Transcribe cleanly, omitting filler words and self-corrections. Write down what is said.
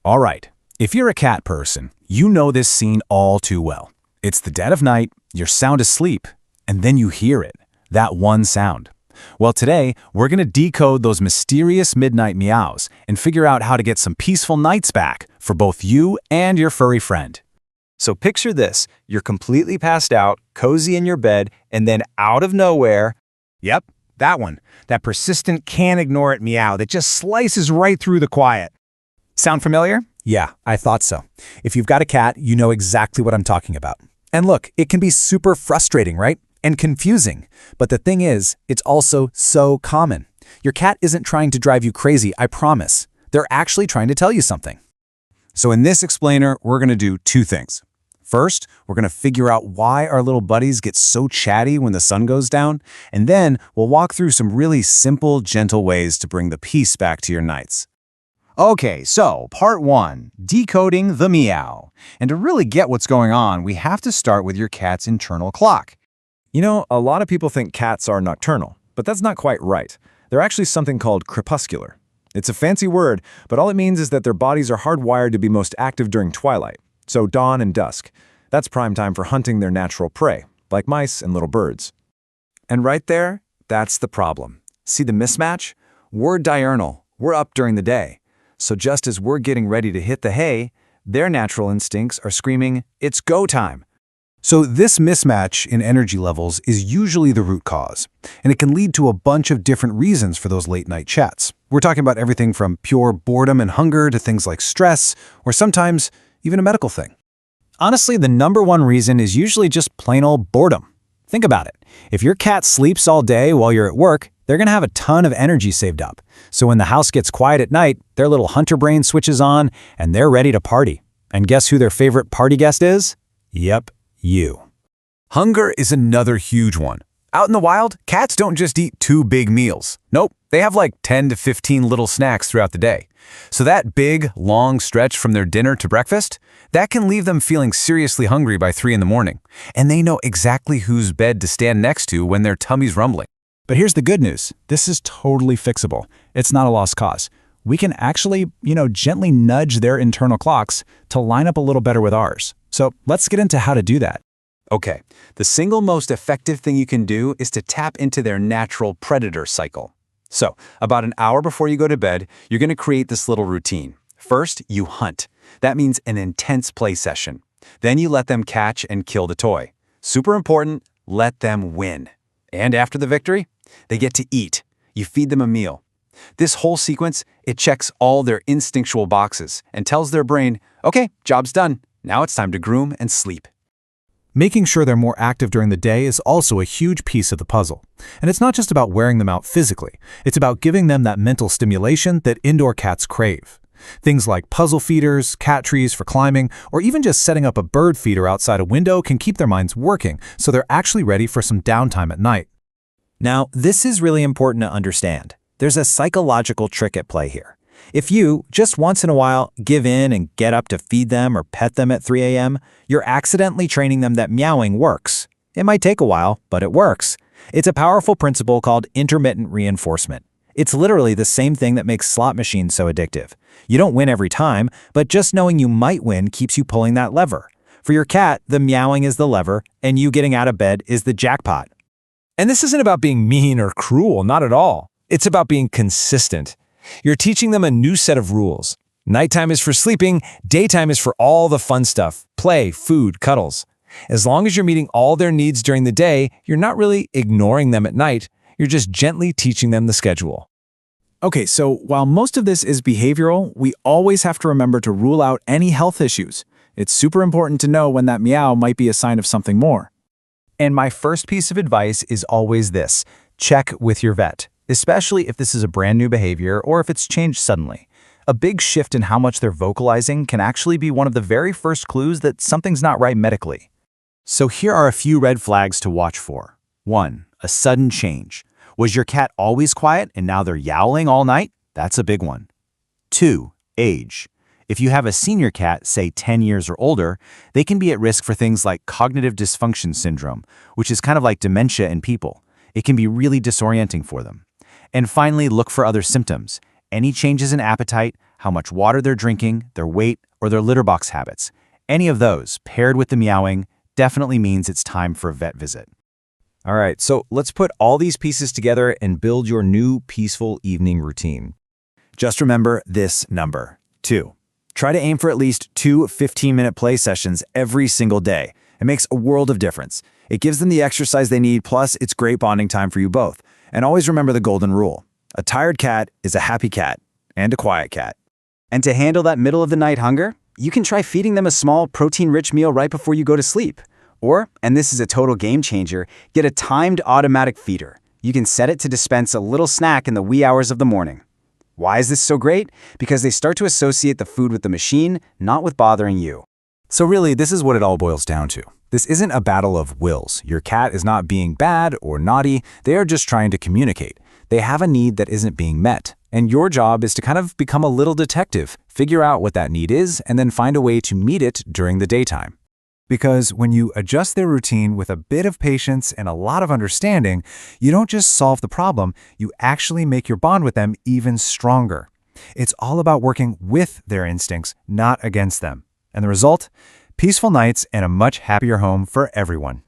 All right, if you're a cat person, you know this scene all too well. It's the dead of night, you're sound asleep, and then you hear it, that one sound. Well, today, we're going to decode those mysterious midnight meows and figure out how to get some peaceful nights back for both you and your furry friend. So picture this, you're completely passed out, cozy in your bed, and then out of nowhere, Yep, that one. That persistent can't-ignore-it meow that just slices right through the quiet. Sound familiar? Yeah, I thought so. If you've got a cat, you know exactly what I'm talking about. And look, it can be super frustrating, right? And confusing. But the thing is, it's also so common. Your cat isn't trying to drive you crazy, I promise. They're actually trying to tell you something. So in this explainer, we're going to do two things. First, we're going to figure out why our little buddies get so chatty when the sun goes down, and then we'll walk through some really simple, gentle ways to bring the peace back to your nights. Okay, so part 1, decoding the meow. And to really get what's going on, we have to start with your cat's internal clock. You know, a lot of people think cats are nocturnal, but that's not quite right. They're actually something called crepuscular. It's a fancy word, but all it means is that their bodies are hardwired to be most active during twilight, so dawn and dusk. That's prime time for hunting their natural prey, like mice and little birds. And right there, that's the problem. See the mismatch? We're diurnal. We're up during the day. So just as we're getting ready to hit the hay, their natural instincts are screaming, "It's go time." So this mismatch in energy levels is usually the root cause, and it can lead to a bunch of different reasons for those late-night chats. We're talking about everything from pure boredom and hunger to things like stress, or sometimes even a medical thing. Honestly, the number one reason is usually just plain old boredom. Think about it. If your cat sleeps all day while you're at work, they're going to have a ton of energy saved up. So when the house gets quiet at night, their little hunter brain switches on and they're ready to party. And guess who their favorite party guest is? Yep, you. Hunger is another huge one. Out in the wild, cats don't just eat 2 big meals. Nope, they have like 10 to 15 little snacks throughout the day. So that big, long stretch from their dinner to breakfast, that can leave them feeling seriously hungry by 3 in the morning. And they know exactly whose bed to stand next to when their tummy's rumbling. But here's the good news. This is totally fixable. It's not a lost cause. We can actually, gently nudge their internal clocks to line up a little better with ours. So let's get into how to do that. Okay, the single most effective thing you can do is to tap into their natural predator cycle. So, about an hour before you go to bed, you're going to create this little routine. First, you hunt. That means an intense play session. Then you let them catch and kill the toy. Super important, let them win. And after the victory, they get to eat. You feed them a meal. This whole sequence, it checks all their instinctual boxes and tells their brain, okay, job's done. Now it's time to groom and sleep. Making sure they're more active during the day is also a huge piece of the puzzle. And it's not just about wearing them out physically. It's about giving them that mental stimulation that indoor cats crave. Things like puzzle feeders, cat trees for climbing, or even just setting up a bird feeder outside a window can keep their minds working so they're actually ready for some downtime at night. Now, this is really important to understand. There's a psychological trick at play here. If you, just once in a while, give in and get up to feed them or pet them at 3 a.m., you're accidentally training them that meowing works. It might take a while, but it works. It's a powerful principle called intermittent reinforcement. It's literally the same thing that makes slot machines so addictive. You don't win every time, but just knowing you might win keeps you pulling that lever. For your cat, the meowing is the lever, and you getting out of bed is the jackpot. And this isn't about being mean or cruel, not at all. It's about being consistent. You're teaching them a new set of rules. Nighttime is for sleeping, daytime is for all the fun stuff, play, food, cuddles. As long as you're meeting all their needs during the day, you're not really ignoring them at night, you're just gently teaching them the schedule. Okay, so while most of this is behavioral, we always have to remember to rule out any health issues. It's super important to know when that meow might be a sign of something more. And my first piece of advice is always this: check with your vet, especially if this is a brand new behavior or if it's changed suddenly. A big shift in how much they're vocalizing can actually be one of the very first clues that something's not right medically. So here are a few red flags to watch for. 1. A sudden change. Was your cat always quiet and now they're yowling all night? That's a big one. 2. Age. If you have a senior cat, say 10 years or older, they can be at risk for things like cognitive dysfunction syndrome, which is kind of like dementia in people. It can be really disorienting for them. And finally, look for other symptoms. Any changes in appetite, how much water they're drinking, their weight, or their litter box habits. Any of those, paired with the meowing, definitely means it's time for a vet visit. All right, so let's put all these pieces together and build your new peaceful evening routine. Just remember this number, 2. Try to aim for at least 2 15-minute play sessions every single day. It makes a world of difference. It gives them the exercise they need, plus it's great bonding time for you both. And always remember the golden rule. A tired cat is a happy cat and a quiet cat. And to handle that middle of the night hunger, you can try feeding them a small protein-rich meal right before you go to sleep. Or, and this is a total game changer, get a timed automatic feeder. You can set it to dispense a little snack in the wee hours of the morning. Why is this so great? Because they start to associate the food with the machine, not with bothering you. So really, this is what it all boils down to. This isn't a battle of wills. Your cat is not being bad or naughty. They are just trying to communicate. They have a need that isn't being met. And your job is to kind of become a little detective, figure out what that need is, and then find a way to meet it during the daytime. Because when you adjust their routine with a bit of patience and a lot of understanding, you don't just solve the problem, you actually make your bond with them even stronger. It's all about working with their instincts, not against them. And the result? Peaceful nights and a much happier home for everyone.